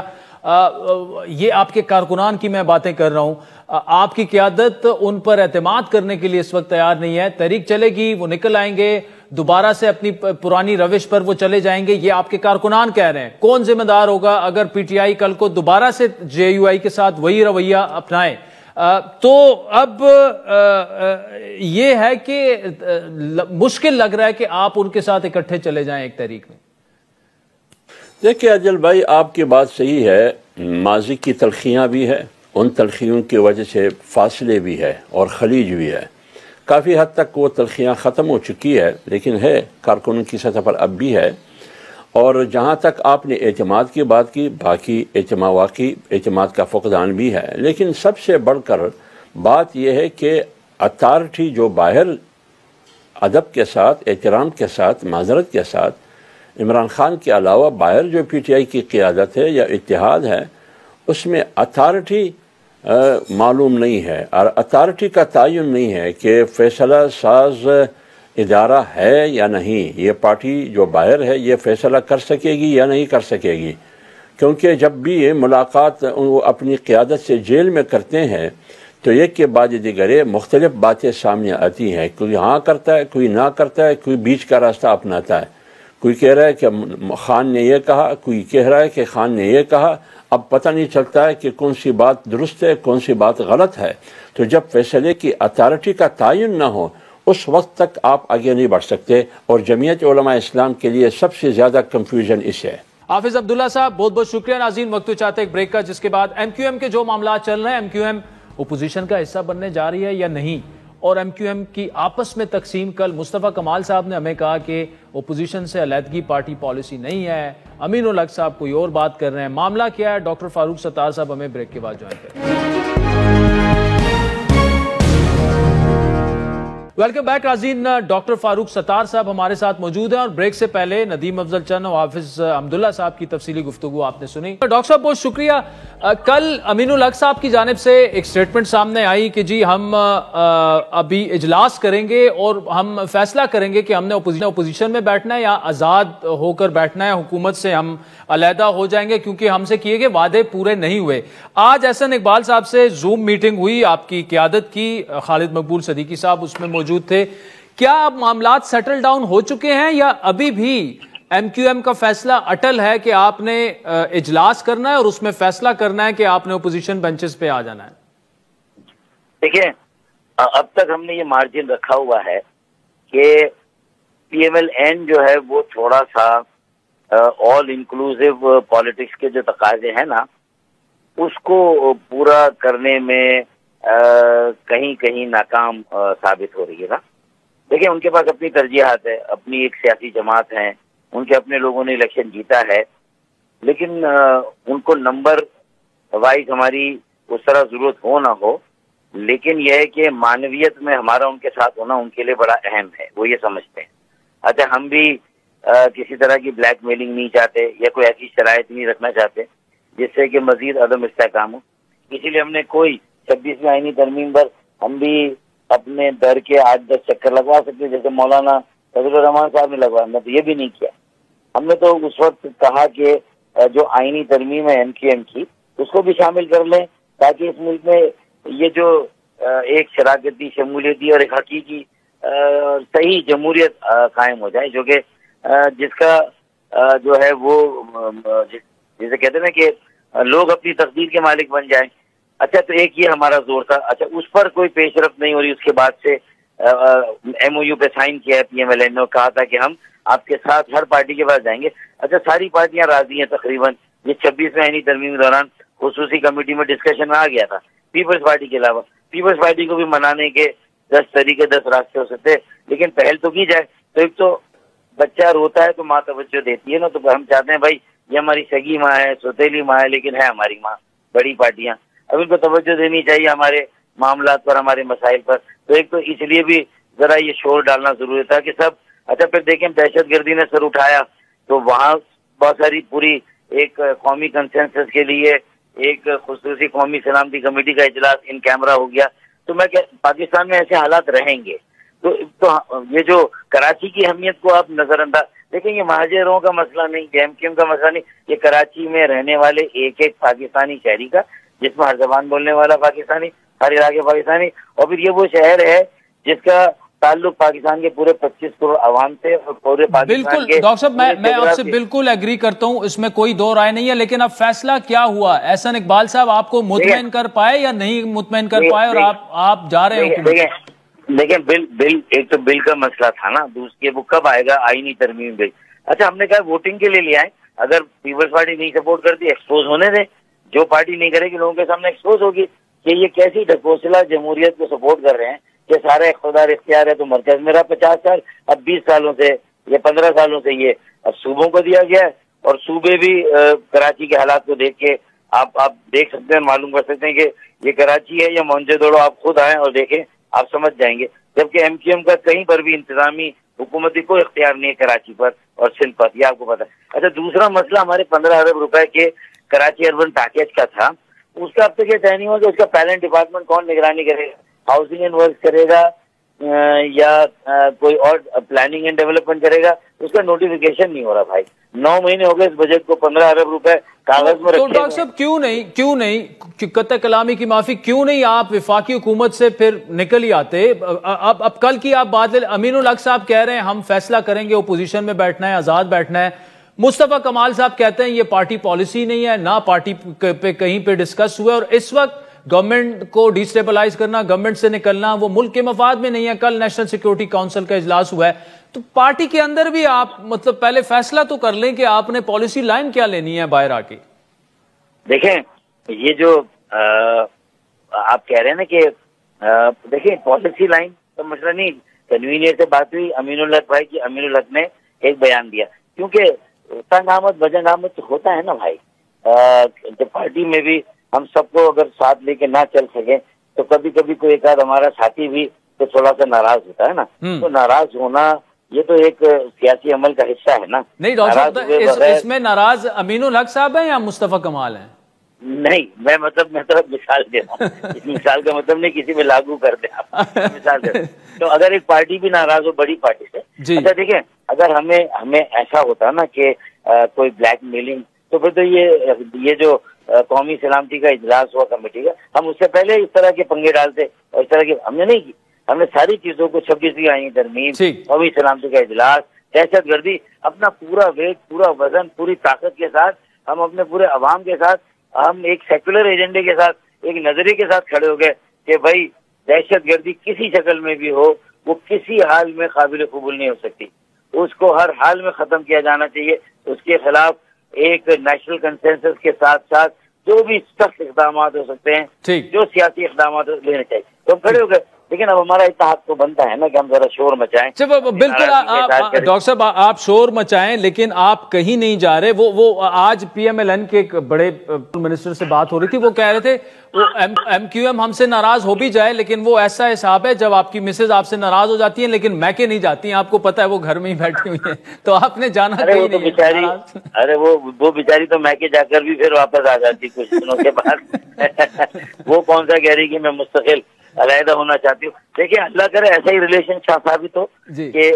یہ آپ کے کارکنان کی میں باتیں کر رہا ہوں، آپ کی قیادت ان پر اعتماد کرنے کے لیے اس وقت تیار نہیں ہے. تحریک چلے گی، وہ نکل آئیں گے، دوبارہ سے اپنی پرانی روش پر وہ چلے جائیں گے، یہ آپ کے کارکنان کہہ رہے ہیں. کون ذمہ دار ہوگا اگر پی ٹی آئی کل کو دوبارہ سے جے یو آئی کے ساتھ وہی رویہ اپنائے؟ تو اب یہ ہے کہ مشکل لگ رہا ہے کہ آپ ان کے ساتھ اکٹھے چلے جائیں ایک تحریک میں. دیکھیں اجل بھائی، آپ کی بات صحیح ہے. ماضی کی تلخیاں بھی ہے، ان تلخیوں کی وجہ سے فاصلے بھی ہے اور خلیج بھی ہے. کافی حد تک وہ تلخیاں ختم ہو چکی ہے، لیکن ہے کارکنوں کی سطح پر اب بھی ہے. اور جہاں تک آپ نے اعتماد کی بات کی، باقی واقعی اعتماد کا فقدان بھی ہے. لیکن سب سے بڑھ کر بات یہ ہے کہ اتھارٹی جو باہر ادب کے ساتھ، احترام کے ساتھ، معذرت کے ساتھ عمران خان کے علاوہ باہر جو پی ٹی آئی کی قیادت ہے یا اتحاد ہے، اس میں اتھارٹی معلوم نہیں ہے، اور اتھارٹی کا تعین نہیں ہے کہ فیصلہ ساز ادارہ ہے یا نہیں. یہ پارٹی جو باہر ہے یہ فیصلہ کر سکے گی یا نہیں کر سکے گی، کیونکہ جب بھی یہ ملاقات وہ اپنی قیادت سے جیل میں کرتے ہیں تو ایک کے بعد دیگر مختلف باتیں سامنے آتی ہیں. کوئی ہاں کرتا ہے، کوئی نہ کرتا ہے، کوئی بیچ کا راستہ اپناتا ہے. کوئی کہہ رہا ہے کہ خان نے یہ کہا، کوئی کہہ رہا ہے کہ خان نے یہ کہا. اب پتہ نہیں چلتا ہے کہ کون سی بات درست ہے، کون سی بات غلط ہے. تو جب فیصلے کی اتھارٹی کا تعین نہ ہو اس وقت تک آپ آگے نہیں بڑھ سکتے، اور جمعیت علماء اسلام کے لیے سب سے زیادہ کنفیوژن اس ہے. حافظ عبداللہ صاحب بہت بہت شکریہ. ناظرین وقت چاہتے ایک بریک کا، جس کے بعد ایم کیو ایم کے جو معاملات چل رہے ہیں، ایم کیو ایم اپوزیشن کا حصہ بننے جا رہی ہے یا نہیں، اور ایم کیو ایم کی آپس میں تقسیم. کل مصطفیٰ کمال صاحب نے ہمیں کہا کہ اپوزیشن سے علیحدگی پارٹی پالیسی نہیں ہے. امین الحق صاحب کوئی اور بات کر رہے ہیں. معاملہ کیا ہے؟ ڈاکٹر فاروق ستار صاحب ہمیں بریک کے بعد جوائن کریں. ویلکم بیک ناظرین. ڈاکٹر فاروق ستار صاحب ہمارے ساتھ موجود ہیں، اور بریک سے پہلے ندیم افضل چند اور حافظ عبداللہ صاحب کی تفصیلی گفتگو آپ نے سنی. ڈاکٹر صاحب بہت شکریہ. کل امین الحق صاحب کی جانب سے ایک سٹیٹمنٹ سامنے آئی کہ جی ہم ابھی اجلاس کریں گے اور ہم فیصلہ کریں گے کہ ہم نے اپوزیشن میں بیٹھنا ہے یا آزاد ہو کر بیٹھنا ہے، حکومت سے ہم علیحدہ ہو جائیں گے کیونکہ ہم سے کیے گئے وعدے پورے نہیں ہوئے. آج احسن اقبال صاحب سے زوم میٹنگ ہوئی آپ کی قیادت کی، خالد مقبول صدیقی صاحب اس میں موجود تھے. کیا اب معاملات سیٹل ڈاؤن ہو چکے ہیں یا ابھی بھی ایم کیو ایم کا فیصلہ اٹل ہے کہ آپ نے اجلاس کرنا ہے اور اس میں فیصلہ کرنا ہے کہ آپ نے اپوزیشن بینچز پہ آ جانا ہے؟ دیکھیں اب تک ہم نے یہ مارجن رکھا ہوا ہے کہ پی ایم ایل این جو ہے وہ تھوڑا سا آل انکلوسیو پالیٹکس کے جو تقاضے ہیں نا اس کو پورا کرنے میں کہیں کہیں ناکام ثابت ہو رہی ہے نا. دیکھیں ان کے پاس اپنی ترجیحات ہے, اپنی ایک سیاسی جماعت ہیں, ان کے اپنے لوگوں نے الیکشن جیتا ہے, لیکن ان کو نمبر وائز ہماری اس طرح ضرورت ہو نہ ہو, لیکن یہ ہے کہ معنویت میں ہمارا ان کے ساتھ ہونا ان کے لیے بڑا اہم ہے, وہ یہ سمجھتے ہیں. اچھا ہم بھی کسی طرح کی بلیک میلنگ نہیں چاہتے یا کوئی ایسی شرائط نہیں رکھنا چاہتے جس سے کہ مزید عدم استحکام ہو, اسی لیے ہم نے کوئی 26ویں آئینی ترمیم پر ہم بھی اپنے در کے 8-10 چکر لگوا سکتے, جیسے مولانا فضل الرحمان صاحب نے لگوایا. ہم نے تو یہ بھی نہیں کیا. ہم نے تو اس وقت کہا کہ جو آئینی ترمیم ہے MQM کی اس کو بھی شامل کر لیں تاکہ اس ملک میں یہ جو ایک شراکتی شمولیتی اور ایک حقیقی صحیح جمہوریت قائم ہو جائے, جو کہ جس کا جو ہے وہ جسے کہتے ہیں نا کہ لوگ اپنی تقدیر کے مالک بن جائیں. اچھا تو ایک یہ ہمارا زور تھا. اچھا اس پر کوئی پیش رفت نہیں ہو رہی. اس کے بعد سے MOU پہ سائن کیا ہے PMLN نے, کہا تھا کہ ہم آپ کے ساتھ ہر پارٹی کے پاس جائیں گے. اچھا ساری پارٹیاں راضی ہیں تقریباً. یہ 26ویں آئینی ترمیم کے دوران خصوصی کمیٹی میں ڈسکشن میں آ گیا تھا پیپلز پارٹی کے علاوہ. پیپلز پارٹی کو بھی منانے کے 10 طریقے 10 راستے ہو سکتے, لیکن پہل تو کی جائے. تو ایک تو بچہ روتا ہے تو ماں توجہ دیتی ہے نا, تو ہم چاہتے ہیں بھائی یہ ہماری سگی ماں ہے, سوتیلی ماں ہے, لیکن ہے ہماری ماں. بڑی پارٹیاں اب ان کو توجہ دینی چاہیے ہمارے معاملات پر, ہمارے مسائل پر. تو ایک تو اس لیے بھی ذرا یہ شور ڈالنا ضروری تھا کہ سب. اچھا پھر دیکھیں دہشت گردی نے سر اٹھایا تو وہاں بہت ساری پوری ایک قومی کنسنسس کے لیے ایک خصوصی قومی سلامتی کمیٹی کا اجلاس ان کیمرہ ہو گیا. تو میں کہ پاکستان میں ایسے حالات رہیں گے. تو یہ جو کراچی کی اہمیت کو آپ نظر انداز دیکھیں, یہ مہاجروں کا مسئلہ نہیں, MQM کا مسئلہ نہیں, یہ کراچی میں رہنے والے ایک ایک پاکستانی شہری کا, جس میں ہر زبان بولنے والا پاکستانی, ہر علاقے پاکستانی, اور پھر یہ وہ شہر ہے جس کا تعلق پاکستان کے پورے 25 کروڑ عوام سے اور پورے پاکستان کے. ڈاکٹر صاحب میں آپ سے بالکل ایگری کرتا ہوں, اس میں کوئی دو رائے نہیں ہے, لیکن اب فیصلہ کیا ہوا؟ احسن اقبال صاحب آپ کو مطمئن کر پائے یا نہیں مطمئن کر پائے, اور آپ جا رہے ہیں؟ دیکھیں بل ایک تو بل کا مسئلہ تھا نا, دوسرے وہ کب آئے گا آئینی ترمیم بل. اچھا ہم نے کہا ووٹنگ کے لیے لے آئے, اگر پیپلز پارٹی نہیں سپورٹ کرتی ایکسپوز ہونے دیں, جو پارٹی نہیں کرے گی لوگوں کے سامنے ایکسپوز ہوگی کہ یہ کیسی ڈھکوسلا جمہوریت کو سپورٹ کر رہے ہیں کہ سارا اقتدار اختیار ہے تو مرکز میں رہا 50 سال, اب 20 سالوں سے یا 15 سالوں سے یہ اب صوبوں کو دیا گیا ہے, اور صوبے بھی کراچی کے حالات کو دیکھ کے آپ دیکھ سکتے ہیں, معلوم کر سکتے ہیں کہ یہ کراچی ہے یا موہنجو دڑو. آپ خود آئیں اور دیکھیں, آپ سمجھ جائیں گے. جبکہ MQM کا کہیں پر بھی انتظامی حکومتی کوئی اختیار نہیں ہے کراچی پر اور سندھ پر, یہ آپ کو پتا ہے. اچھا دوسرا مسئلہ ہمارے 15 ارب روپے کے کراچی اربن پیکیج کا تھا, اس کا اب تک یہ طے نہیں ہوا کہ اس کا پلاننگ ڈپارٹمنٹ کون نگرانی کرے گا, ہاؤسنگ اینڈ ورکس کرے گا یا کوئی اور پلاننگ اینڈ ڈیولپمنٹ کرے گا. اس کا نوٹیفیکیشن نہیں ہو رہا بھائی. 9 مہینے ہو گئے اس بجٹ کو, 15 ارب روپے کاغذ میں رکھے. تو ڈاکٹر صاحب کیوں نہیں قطع کلامی کی معافی, کیوں نہیں آپ وفاقی حکومت سے پھر نکل ہی آتے؟ اب کل کی آپ بات, امین الحق صاحب کہہ رہے ہیں ہم فیصلہ کریں گے, اپوزیشن میں بیٹھنا ہے, آزاد بیٹھنا ہے. مصطفیٰ کمال صاحب کہتے ہیں یہ پارٹی پالیسی نہیں ہے, نہ پارٹی پہ کہیں پہ ڈسکس ہوا, اور اس وقت گورنمنٹ کو ڈی اسٹیبلائز کرنا, گورنمنٹ سے نکلنا وہ ملک کے مفاد میں نہیں ہے. کل نیشنل سیکورٹی کونسل کا اجلاس ہوا ہے, تو پارٹی کے اندر بھی آپ مطلب پہلے فیصلہ تو کر لیں کہ آپ نے پالیسی لائن کیا لینی ہے باہر آ کے. دیکھیں یہ جو آپ کہہ رہے ہیں نا کہ دیکھیں پالیسی لائن کا مسئلہ نہیں, کنوینئر سے بات ہوئی امین الحق بھائی کی, امین الحق نے ایک بیان دیا, کیونکہ تنگ آمد بجنگ آمد تو ہوتا ہے نا بھائی. جب پارٹی میں بھی ہم سب کو اگر ساتھ لے کے نہ چل سکیں تو کبھی کبھی کوئی ایک آدھ ہمارا ساتھی بھی تو تھوڑا سا ناراض ہوتا ہے نا. تو ناراض ہونا یہ تو ایک سیاسی عمل کا حصہ ہے نا. نہیں ڈاکٹر صاحب اس میں ناراض امین الحق صاحب ہیں یا مصطفیٰ کمال ہیں؟ نہیں میں مثال دے رہا ہوں. اس مثال کا مطلب نہیں کسی میں لاگو کر دیں, آپ مثال دے رہا ہوں. تو اگر ایک پارٹی بھی ناراض ہو بڑی پارٹی سے, اچھا دیکھیں اگر ہمیں ایسا ہوتا نا کہ کوئی بلیک میلنگ, تو پھر تو یہ جو قومی سلامتی کا اجلاس ہوا کمیٹی کا, ہم اس سے پہلے اس طرح کے پنگے ڈالتے, اور اس طرح کے ہم نے نہیں کی. ہم نے ساری چیزوں کو 26ویں آئینی ترمیم, قومی سلامتی کا اجلاس, دہشت گردی, اپنا پورا ویٹ, پورا وزن, پوری طاقت کے ساتھ ہم اپنے پورے عوام کے ساتھ, ہم ایک سیکولر ایجنڈے کے ساتھ, ایک نظریے کے ساتھ کھڑے ہو گئے کہ بھائی دہشت گردی کسی شکل میں بھی ہو وہ کسی حال میں قابل قبول نہیں ہو سکتی. اس کو ہر حال میں ختم کیا جانا چاہیے. اس کے خلاف ایک نیشنل کنسنسس کے ساتھ ساتھ جو بھی سخت اقدامات ہو سکتے ہیں, جو سیاسی اقدامات لینے چاہیے, تو ہم کھڑے ہو گئے. لیکن اب ہمارا اتحاد تو بنتا ہے نا کہ ہم ذرا شور مچائیں. بالکل ڈاکٹر صاحب آپ شور مچائیں, لیکن آپ کہیں نہیں جا رہے. وہ آج پی ایم ایل این کے ایک بڑے منسٹر سے بات ہو رہی تھی, وہ کہہ رہے تھے ایم کیو ایم ہم سے ناراض ہو بھی جائے لیکن وہ ایسا حساب ہے جب آپ کی مسز آپ سے ناراض ہو جاتی ہیں لیکن میکے نہیں جاتی ہیں, آپ کو پتا ہے وہ گھر میں ہی بیٹھی ہوئی ہیں, تو آپ نے جانا کہیں نہیں. ارے وہ بیچاری تو میکے جا کر بھی پھر واپس آ جاتی کچھ دنوں کے بعد. وہ کون سا کہہ رہی کہ میں مستقل علیحدہ ہونا چاہتی ہوں. دیکھیں اللہ کرے ایسا ہی ریلیشن ثابت ہو کہ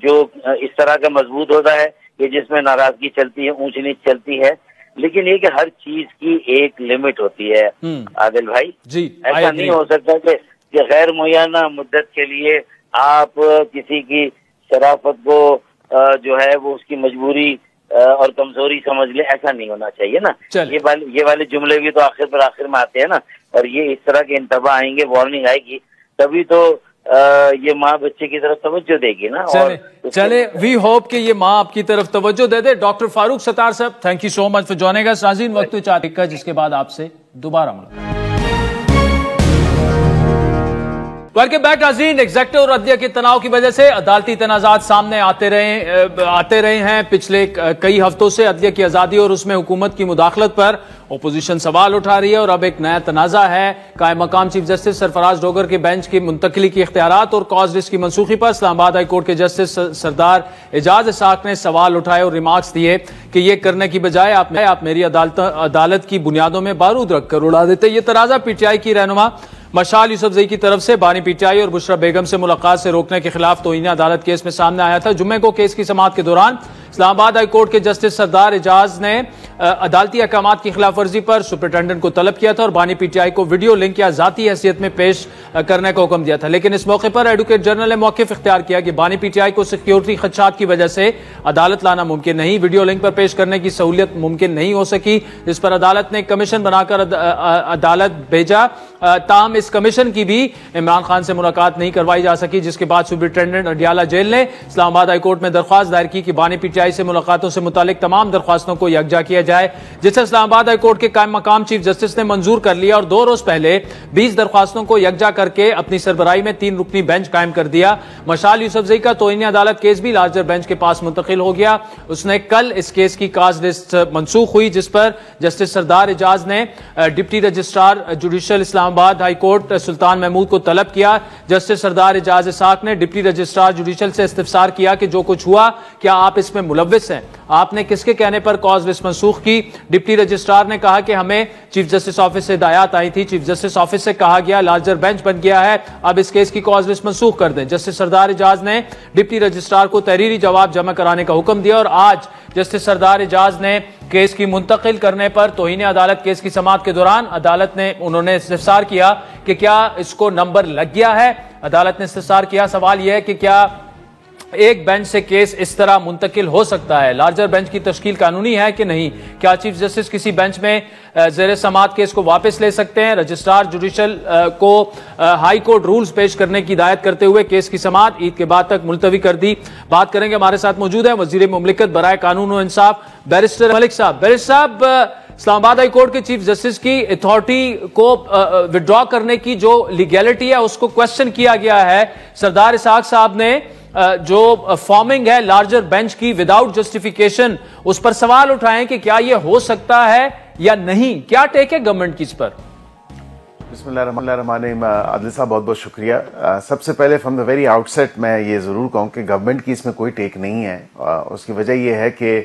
جو اس طرح کا مضبوط ہوتا ہے کہ جس میں ناراضگی چلتی ہے, اونچ نیچ چلتی ہے, لیکن یہ کہ ہر چیز کی ایک لمٹ ہوتی ہے عادل بھائی. ایسا نہیں ہو سکتا کہ غیر معینہ مدت کے لیے آپ کسی کی شرافت کو جو ہے وہ اس کی مجبوری اور کمزوری سمجھ لیں. ایسا نہیں ہونا چاہیے نا. یہ والے جملے بھی تو آخر میں آتے ہیں نا, اور یہ اس طرح کے انتباہ آئیں گے, وارننگ آئے گی, تبھی تو یہ ماں بچے کی طرف توجہ دے گی نا. چلے وی ہوپ کہ یہ ماں آپ کی طرف توجہ دے دے. ڈاکٹر فاروق ستار صاحب, thank you so much for joining اس. ناظرین وقت چاہتے کا جس کے بعد آپ سے دوبارہ ملاقات. ویلکم بیک ناظرین. ایگزیکٹو اور عدلیہ کے تناؤ کی وجہ سے عدالتی تنازعات سامنے آتے رہے ہیں پچھلے کئی ہفتوں سے. عدلیہ کی آزادی اور اس میں حکومت کی مداخلت پر اپوزیشن سوال اٹھا رہی ہے, اور اب ایک نیا تنازع ہے قائم مقام چیف جسٹس سرفراز ڈوگر کے بینچ کی منتقلی کی اختیارات اور کاز لسٹ کی منسوخی پر. اسلام آباد ہائی کورٹ کے جسٹس سردار اعجاز اسحاق نے سوال اٹھائے اور ریمارکس دیے کہ یہ کرنے کی بجائے آپ میری عدالت کی بنیادوں میں بارود رکھ کر اڑا دیتے. یہ تنازع پی ٹی آئی کی رہنما مشال یوسفزئی کی طرف سے بانی پی ٹی آئی اور بشرا بیگم سے ملاقات سے روکنے کے خلاف توہین عدالت کیس میں سامنے آیا تھا. جمعے کو کیس کی سماعت کے دوران اسلام آباد ہائی کورٹ کے جسٹس سردار اعجاز نے عدالتی احکامات کی خلاف ورزی پر سپرنٹینڈنٹ کو طلب کیا تھا اور بانی پی ٹی آئی کو ویڈیو لنک یا ذاتی حیثیت میں پیش کرنے کا حکم دیا تھا. لیکن اس موقع پر ایڈوکیٹ جنرل نے موقف اختیار کیا کہ بانی پی ٹی آئی کو سیکیورٹی خدشات کی وجہ سے عدالت لانا ممکن نہیں, ویڈیو لنک پر پیش کرنے کی سہولت ممکن نہیں ہو سکی, جس پر عدالت نے کمیشن بنا کر عدالت بھیجا. تاہم اس کمیشن کی بھی عمران خان سے ملاقات نہیں کروائی جا سکی, جس کے بعد سپرنٹینڈنٹ اڈیالہ جیل نے اسلام آباد ہائی کورٹ میں درخواست دائر کی کہ بانی پی ٹی آئی سے ملاقاتوں سے متعلق تمام درخواستوں کو یکجا کیا جائے, جسے اسلام آباد ہائی کورٹ کے قائم مقام چیف جسٹس نے منظور کر لیا اور 2 روز پہلے 20 درخواستوں کو یکجا کر کے اپنی سربراہی میں 3 رکنی بینچ قائم کر دیا. مشال یوسفزئی کا توہین عدالت کیس بھی لارجر بینچ کے پاس منتقل ہو گیا. اس نے کل اس کیس کی کاز لسٹ منسوخ ہوئی, جس پر جسٹس سردار اعجاز نے ڈپٹی رجسٹرار جوڈیشل اسلام آباد ہائی کورٹ سلطان محمود کو طلب کیا. جسٹس سردار اعجاز اسحاق نے ڈپٹی رجسٹرار جوڈیشل سے استفسار کیا کہ جو کچھ ہوا کیا آپ اس میں ملوث ہیں, آپ نے کس کے کہنے پر کاز لسٹ منسوخ کی. ڈپٹی رجسٹرار نے کہا کہ ہمیں چیف جسٹس آفس سے ہدایات آئی تھی, چیف جسٹس آفس سے کہا گیا لارجر بینچ بن گیا ہے, اب اس کیس کی کاز لسٹ منسوخ کر دیں. جسٹس سردار اعجاز نے ڈپٹی رجسٹرار کو تحریری جواب جمع کرانے کا حکم دیا اور آج جسٹس سردار اعجاز نے کیس کی منتقل کرنے پر توہین عدالت کیس کی سماعت کے دوران انہوں نے استفسار کیا کہ کیا اس کو نمبر لگ گیا ہے. عدالت نے استفسار کیا, سوال یہ ہے کہ کیا ایک بینچ سے کیس اس طرح منتقل ہو سکتا ہے, لارجر بینچ کی تشکیل قانونی ہے کہ نہیں, کیا چیف جسٹس کسی بینچ میں زیر سماعت کیس کو واپس لے سکتے ہیں. رجسٹرار جوڈیشل کو ہائی کورٹ رولز پیش کرنے کی ہدایت کرتے ہوئے کیس کی سماعت عید کے بعد تک ملتوی کر دی. بات کریں گے, ہمارے ساتھ موجود ہیں وزیر مملکت برائے قانون و انصاف بیرسٹر ملک صاحب. بیرسٹر صاحب, اسلام آباد ہائی کورٹ کے چیف جسٹس کی اتھارٹی کو وڈرا کرنے کی جو لیگیلٹی ہے اس کو کوسچن کیا گیا ہے. سردار اسحاق صاحب نے جو فارمنگ ہے لارجر بینچ کی وداؤٹ جسٹیفیکیشن, اس پر سوال اٹھائے کہ کیا یہ ہو سکتا ہے یا نہیں, کیا ٹیک ہے گورنمنٹ کی اس پر؟ بسم اللہ الرحمن الرحیم. عادل صاحب بہت بہت شکریہ. سب سے پہلے from the very outset میں یہ ضرور کہوں کہ گورنمنٹ کی اس میں کوئی ٹیک نہیں ہے. اس کی وجہ یہ ہے کہ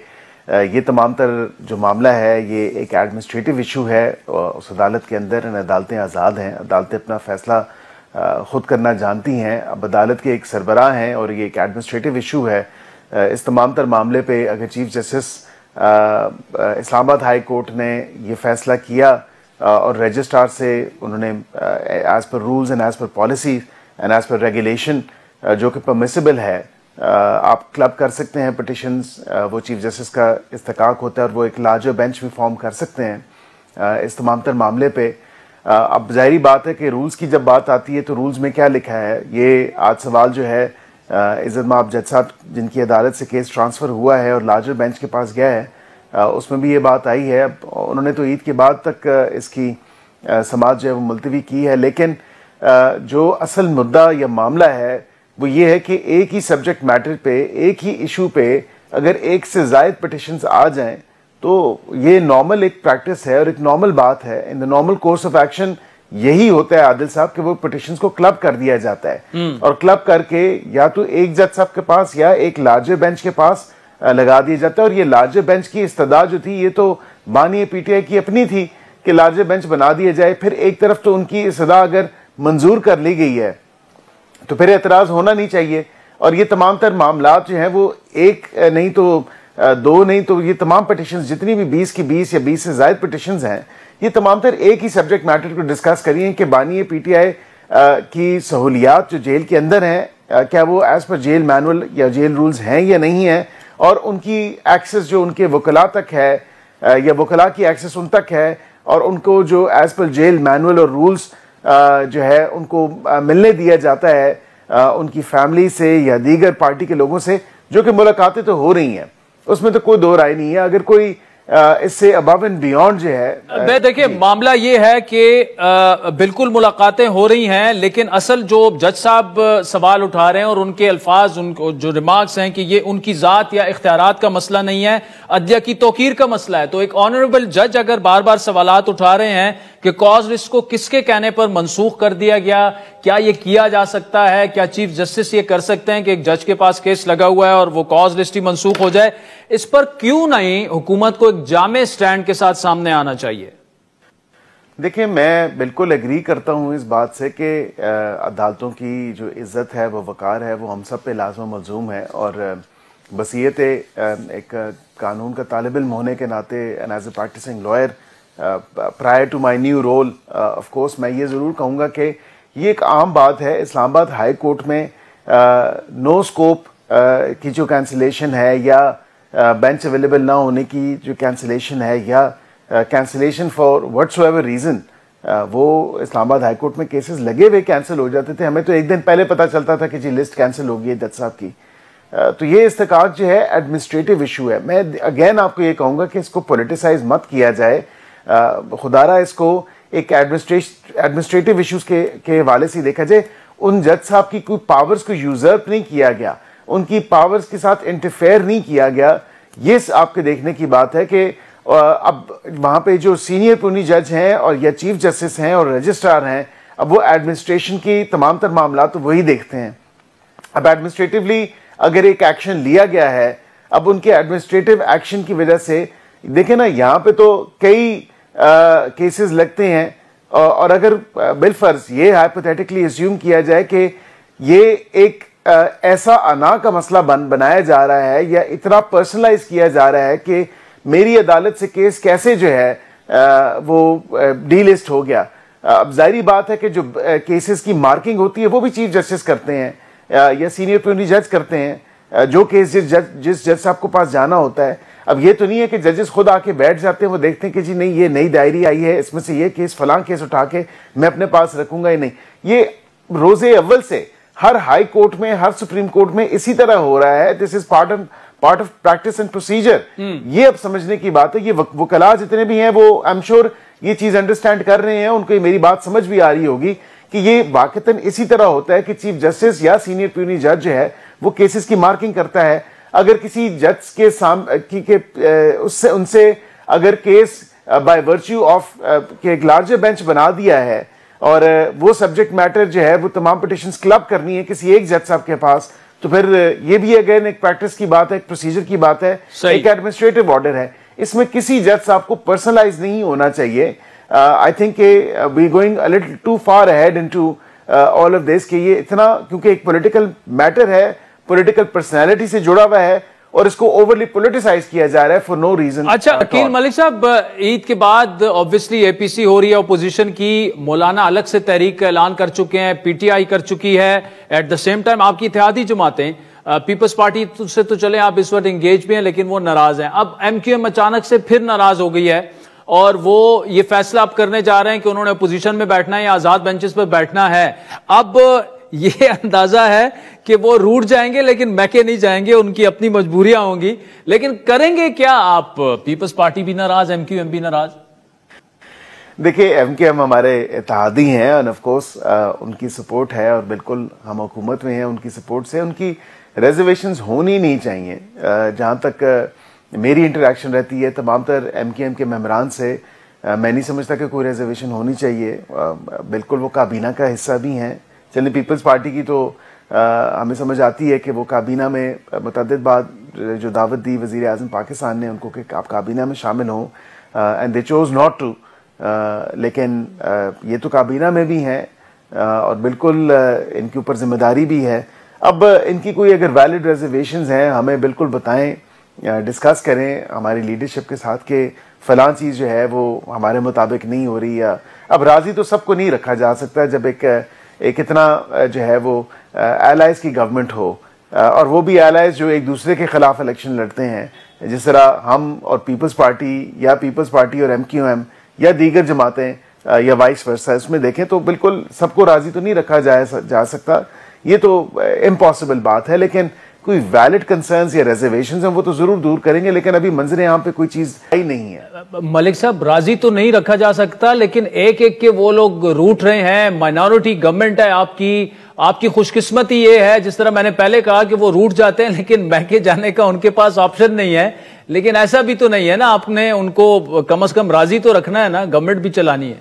یہ تمام تر جو معاملہ ہے یہ ایک ایڈمنسٹریٹو ایشو ہے اس عدالت کے اندر. عدالتیں آزاد ہیں, عدالتیں اپنا فیصلہ خود کرنا جانتی ہیں. اب عدالت کے ایک سربراہ ہیں اور یہ ایک ایڈمنسٹریٹو ایشو ہے. اس تمام تر معاملے پہ اگر چیف جسٹس اسلام آباد ہائی کورٹ نے یہ فیصلہ کیا اور رجسٹرار سے انہوں نے as per rules and as per policy and as per regulation جو کہ پرمیسیبل ہے آپ کلب کر سکتے ہیں پٹیشنز, وہ چیف جسٹس کا استحقاق ہوتا ہے اور وہ ایک لارجر بینچ بھی فارم کر سکتے ہیں اس تمام تر معاملے پہ. اب ظاہری بات ہے کہ رولز کی جب بات آتی ہے تو رولز میں کیا لکھا ہے. یہ آج سوال جو ہے عزت مآب جج صاحب جن کی عدالت سے کیس ٹرانسفر ہوا ہے اور لارجر بینچ کے پاس گیا ہے, اس میں بھی یہ بات آئی ہے. انہوں نے تو عید کے بعد تک اس کی سماعت جو ہے وہ ملتوی کی ہے, لیکن جو اصل مدعا یا معاملہ ہے وہ یہ ہے کہ ایک ہی سبجیکٹ میٹر پہ, ایک ہی ایشو پہ اگر ایک سے زائد پٹیشنز آ جائیں تو یہ نارمل ایک پریکٹس ہے اور ایک نارمل بات ہے. In the normal course of action یہی ہوتا ہے عادل صاحب کہ وہ پٹیشنز کو کلب کر دیا جاتا ہے, اور کلب کر کے یا تو ایک جج صاحب کے پاس یا ایک لارجر بینچ کے پاس لگا دیا جاتا ہے. اور یہ لارجر بینچ کی استدعا جو تھی یہ تو بانی پی ٹی آئی کی اپنی تھی کہ لارجر بینچ بنا دیا جائے. پھر ایک طرف تو ان کی استدعا اگر منظور کر لی گئی ہے تو پھر اعتراض ہونا نہیں چاہیے. اور یہ تمام تر معاملات جو ہیں وہ ایک نہیں تو دو نہیں تو یہ تمام پٹیشنز جتنی بھی 20 کی 20 یا 20 سے زائد پٹیشنز ہیں یہ تمام تر ایک ہی سبجیکٹ میٹر کو ڈسکس کری ہیں کہ بانی پی ٹی آئی کی سہولیات جو جیل کے اندر ہیں کیا وہ ایز پر جیل مینول یا جیل رولز ہیں یا نہیں ہیں, اور ان کی ایکسس جو ان کے وکلاء تک ہے یا وکلاء کی ایکسس ان تک ہے, اور ان کو جو ایز پر جیل مینول اور رولز جو ہے ان کو ملنے دیا جاتا ہے ان کی فیملی سے یا دیگر پارٹی کے لوگوں سے, جو کہ ملاقاتیں تو ہو رہی ہیں, اس میں تو کوئی دو رائے نہیں ہے. اگر کوئی اس سے ابو اینڈ بیونڈ جو ہے دیکھیں معاملہ یہ ہے کہ بالکل ملاقاتیں ہو رہی ہیں, لیکن اصل جو جج صاحب سوال اٹھا رہے ہیں اور ان کے الفاظ ان کو جو ریمارکس ہیں کہ یہ ان کی ذات یا اختیارات کا مسئلہ نہیں ہے, عدلیہ کی توقیر کا مسئلہ ہے. تو ایک آنریبل جج اگر بار بار سوالات اٹھا رہے ہیں کہ کاز لسٹ کو کس کے کہنے پر منسوخ کر دیا گیا, کیا یہ کیا جا سکتا ہے, کیا چیف جسٹس یہ کر سکتے ہیں کہ ایک جج کے پاس کیس لگا ہوا ہے اور وہ کاز لسٹ ہی منسوخ ہو جائے, اس پر کیوں نہیں حکومت کو ایک جامع سٹینڈ کے ساتھ سامنے آنا چاہیے؟ دیکھیں میں بالکل ایگری کرتا ہوں اس بات سے کہ عدالتوں کی جو عزت ہے وہ وقار ہے وہ ہم سب پہ لازم و ملزوم ہے, اور بصیرت ایک قانون کا طالب علم ہونے کے ناطے and as a practicing lawyer prior to my new role of course میں یہ ضرور کہوں گا کہ یہ ایک عام بات ہے. اسلام آباد ہائی کورٹ میں نو اسکوپ کی جو کینسلیشن ہے یا بینچ اویلیبل نہ ہونے کی جو کینسلیشن ہے یا cancellation for what's ever reason, وہ اسلام آباد ہائی کورٹ میں کیسز لگے ہوئے کینسل ہو جاتے تھے. ہمیں تو ایک دن پہلے پتہ چلتا تھا کہ جی لسٹ کینسل ہو گئی ہے جج صاحب کی. تو یہ استحقاق جو ہے ایڈمنسٹریٹو ایشو ہے. میں اگین آپ کو یہ کہوں گا کہ اس کو پولیٹیسائز مت کیا جائے, خدارہ اس کو ایک ایڈمنسٹریٹو ایشوز کے حوالے سے دیکھا جائے. ان جج صاحب کی کوئی پاورز کو یوزرپ نہیں کیا گیا, ان کی پاورز کے ساتھ انٹرفیئر نہیں کیا گیا. یہ آپ کے دیکھنے کی بات ہے کہ اب وہاں پہ جو سینئر پونی جج ہیں اور یا چیف جسٹس ہیں اور رجسٹرار ہیں, اب وہ ایڈمنسٹریشن کی تمام تر معاملات وہی دیکھتے ہیں. اب ایڈمنسٹریٹولی اگر ایک ایکشن لیا گیا ہے, اب ان کے ایڈمنسٹریٹو ایکشن کی وجہ سے دیکھیں نا یہاں پہ تو کئی کیسز لگتے ہیں, اور اگر بالفرض یہ ہائپوتھیٹیکلی اسیوم کیا جائے کہ یہ ایک ایسا انا کا مسئلہ بنایا جا رہا ہے یا اتنا پرسنلائز کیا جا رہا ہے کہ میری عدالت سے کیس کیسے جو ہے وہ ڈی لسٹ ہو گیا. اب ظاہری بات ہے کہ جو کیسز کی مارکنگ ہوتی ہے وہ بھی چیف جسٹس کرتے ہیں یا سینئر پیونی جج کرتے ہیں, جو کیس جس جج صاحب کو پاس جانا ہوتا ہے. اب یہ تو نہیں ہے کہ ججز خود آ کے بیٹھ جاتے ہیں, وہ دیکھتے ہیں کہ جی نہیں یہ نئی ڈائری آئی ہے اس میں سے یہ کیس فلاں کیس اٹھا کے میں اپنے پاس رکھوں گا ہی نہیں. یہ روز اول سے ہر ہائی کورٹ میں ہر سپریم کورٹ میں اسی طرح ہو رہا ہے. This is part of practice and procedure. یہ اب سمجھنے کی بات ہے. یہ وکلاء جتنے بھی ہیں وہ آئی ایم شیور یہ چیز انڈرسٹینڈ کر رہے ہیں, ان کو میری بات سمجھ بھی آ رہی ہوگی کہ یہ واقعتاً اسی طرح ہوتا ہے کہ چیف جسٹس یا سینئر پیونی جج جو ہے وہ کیسز کی مارکنگ کرتا ہے. اگر کسی جج کے ان سے اگر کیس بائی ورچیو آف کہ ایک لارجر بینچ بنا دیا ہے اور وہ سبجیکٹ میٹر جو ہے وہ تمام پٹیشنز کلب کرنی ہے کسی ایک جج صاحب کے پاس, تو پھر یہ بھی اگین ایک پریکٹس کی بات ہے, ایک پروسیجر کی بات ہے, ایک ایڈمنسٹریٹو آرڈر ہے. اس میں کسی جج صاحب کو پرسنلائز نہیں ہونا چاہیے. I think we going a little too far ahead into all of this کہ یہ اتنا کیونکہ ایک پولیٹیکل میٹر ہے, پولیٹیکل پرسنالٹی سے جڑا ہوا ہے اور اس کو اوورلی پولیٹیسائز کیا جا رہا ہے فار نو ریزن. اچھا عقیل ملک صاحب, عید کے بعد آبویسلی اے پی سی ہو رہی ہے, اپوزیشن کی مولانا الگ سے تحریک کا اعلان کر چکے ہیں, پی ٹی آئی کر چکی ہے, ایٹ دا سیم ٹائم آپ کی اتحادی جماعتیں پیپلز پارٹی سے تو چلیں آپ اس وقت انگیج بھی ہیں لیکن وہ ناراض ہیں. اب ایم کیو ایم اچانک سے پھر ناراض ہو گئی ہے اور وہ یہ فیصلہ اب کرنے جا رہے ہیں کہ انہوں نے اپوزیشن میں بیٹھنا ہے یا آزاد بینچز پر بیٹھنا ہے. اب یہ اندازہ ہے کہ وہ روٹ جائیں گے لیکن میکے نہیں جائیں گے, ان کی اپنی مجبوریاں ہوں گی, لیکن کریں گے کیا آپ؟ پیپلز پارٹی بھی ناراض, ایم کیو ایم بھی ناراض. دیکھیں ایم کیو ایم ہمارے اتحادی ہیں اور آف کورس ان کی سپورٹ ہے, اور بالکل ہم حکومت میں ہیں ان کی سپورٹ سے. ان کی ریزرویشنز ہونی نہیں چاہیے. جہاں تک میری انٹریکشن رہتی ہے تمام تر ایم کیو ایم کے ممبران سے, میں نہیں سمجھتا کہ کوئی ریزرویشن ہونی چاہیے. بالکل وہ کابینہ کا حصہ بھی ہیں. چلیں پیپلز پارٹی کی تو ہمیں سمجھ آتی ہے کہ وہ کابینہ میں متعدد بار جو دعوت دی وزیر اعظم پاکستان نے ان کو کہ آپ کابینہ میں شامل ہوں, and they choose not to. لیکن یہ تو کابینہ میں بھی ہیں اور بالکل ان کے اوپر ذمہ داری بھی ہے. اب ان کی کوئی اگر ویلڈ ریزرویشنز ہیں ہمیں بالکل بتائیں, ڈسکس کریں ہماری لیڈرشپ کے ساتھ کہ فلاں چیز جو ہے وہ ہمارے مطابق نہیں ہو رہی. یا اب راضی تو سب کو نہیں رکھا جا سکتا جب ایک اتنا جو ہے وہ ایلائز کی گورنمنٹ ہو, اور وہ بھی ایلائز جو ایک دوسرے کے خلاف الیکشن لڑتے ہیں, جس طرح ہم اور پیپلز پارٹی یا پیپلز پارٹی اور ایم کیو ایم یا دیگر جماعتیں یا وائس ورسا. اس میں دیکھیں تو بالکل سب کو راضی تو نہیں رکھا جا سکتا, یہ تو امپاسبل بات ہے. لیکن کوئی ویلڈ کنسرنز یا ریزرویشنز ہیں وہ تو ضرور دور کریں گے, لیکن ابھی منظر یہاں پہ کوئی چیز ہی نہیں ہے. ملک صاحب راضی تو نہیں رکھا جا سکتا, لیکن ایک ایک کے وہ لوگ روٹ رہے ہیں. مائنورٹی گورنمنٹ ہے آپ کی خوش قسمتی یہ ہے, جس طرح میں نے پہلے کہا کہ وہ روٹ جاتے ہیں لیکن میکے جانے کا ان کے پاس آپشن نہیں ہے. لیکن ایسا بھی تو نہیں ہے نا, آپ نے ان کو کم از کم راضی تو رکھنا ہے نا, گورنمنٹ بھی چلانی ہے.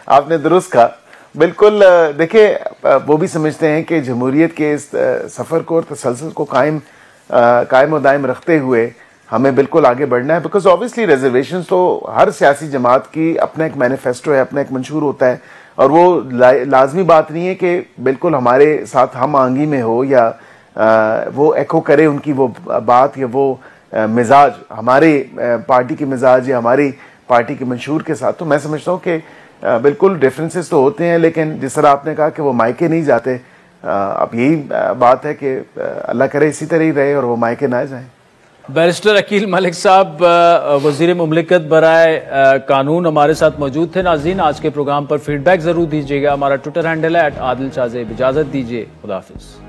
آپ نے درست کہا. بالکل دیکھیں وہ بھی سمجھتے ہیں کہ جمہوریت کے اس سفر کو اور تسلسل کو قائم و دائم رکھتے ہوئے ہمیں بالکل آگے بڑھنا ہے. بیکاز آبویسلی ریزرویشنز تو ہر سیاسی جماعت کی اپنا ایک مینیفیسٹو ہے, اپنا ایک منشور ہوتا ہے, اور وہ لازمی بات نہیں ہے کہ بالکل ہمارے ساتھ ہم آہنگی میں ہو یا وہ ایکو کرے ان کی وہ بات یا وہ مزاج ہمارے پارٹی کے مزاج یا ہماری پارٹی کے منشور کے ساتھ. تو میں سمجھتا ہوں کہ بالکل ڈفرینسز تو ہوتے ہیں, لیکن جس طرح آپ نے کہا کہ وہ مائکے نہیں جاتے, اب یہی بات ہے کہ اللہ کرے اسی طرح ہی رہے اور وہ مائکے نہ جائیں. بیرسٹر عقیل ملک صاحب وزیر مملکت برائے قانون ہمارے ساتھ موجود تھے. ناظرین آج کے پروگرام پر فیڈ بیک ضرور دیجیے گا. ہمارا ٹویٹر ہینڈل ہے @عادل شاہ زیب. اجازت دیجیے, خدا حافظ.